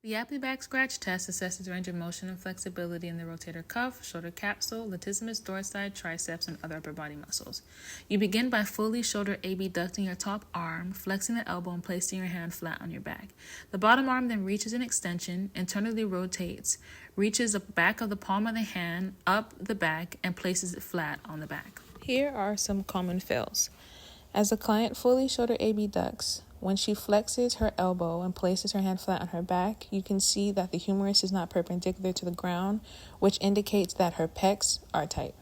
The Apley Back Scratch Test assesses range of motion and flexibility in the rotator cuff, shoulder capsule, latissimus dorsi, triceps, and other upper body muscles. You begin by fully shoulder abducting your top arm, flexing the elbow, and placing your hand flat on your back. The bottom arm then reaches an extension, internally rotates, reaches the back of the palm of the hand up the back, and places it flat on the back. Here are some common fails. As the client fully shoulder abducts, when she flexes her elbow and places her hand flat on her back, you can see that the humerus is not perpendicular to the ground, which indicates that her pecs are tight.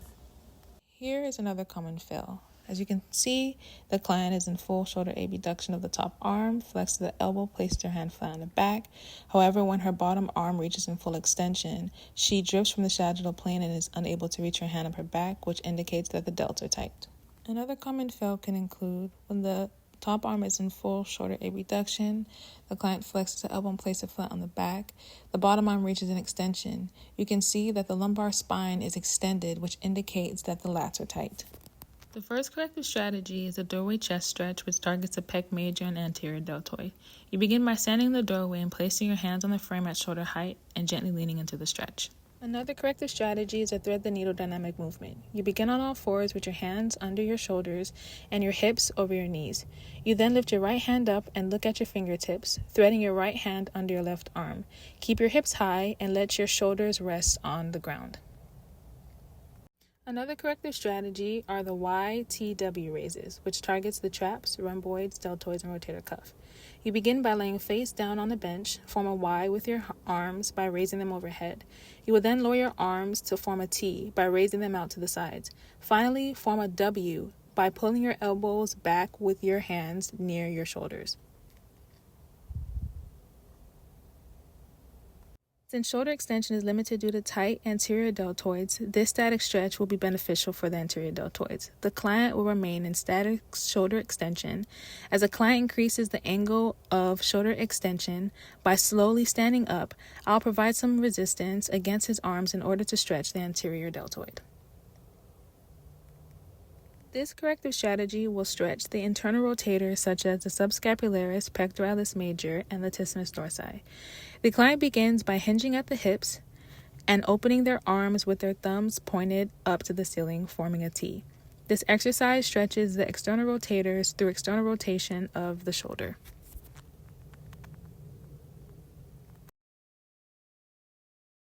Here is another common fail. As you can see, the client is in full shoulder abduction of the top arm, flexes the elbow, places her hand flat on the back. However, when her bottom arm reaches in full extension, she drifts from the sagittal plane and is unable to reach her hand up her back, which indicates that the delts are tight. Another common fail can include when the top arm is in full shoulder abduction, the client flexes the elbow and places it flat on the back. The bottom arm reaches an extension. You can see that the lumbar spine is extended, which indicates that the lats are tight. The first corrective strategy is a doorway chest stretch, which targets the pec major and anterior deltoid. You begin by standing in the doorway and placing your hands on the frame at shoulder height and gently leaning into the stretch. Another corrective strategy is a thread the needle dynamic movement. You begin on all fours with your hands under your shoulders and your hips over your knees. You then lift your right hand up and look at your fingertips, threading your right hand under your left arm. Keep your hips high and let your shoulders rest on the ground. Another corrective strategy are the YTW raises, which targets the traps, rhomboids, deltoids, and rotator cuff. You begin by laying face down on the bench, form a Y with your arms by raising them overhead. You will then lower your arms to form a T by raising them out to the sides. Finally, form a W by pulling your elbows back with your hands near your shoulders. Since shoulder extension is limited due to tight anterior deltoids, this static stretch will be beneficial for the anterior deltoids. The client will remain in static shoulder extension. As the client increases the angle of shoulder extension by slowly standing up, I'll provide some resistance against his arms in order to stretch the anterior deltoid. This corrective strategy will stretch the internal rotators such as the subscapularis, pectoralis major, and latissimus dorsi. The client begins by hinging at the hips and opening their arms with their thumbs pointed up to the ceiling, forming a T. This exercise stretches the external rotators through external rotation of the shoulder.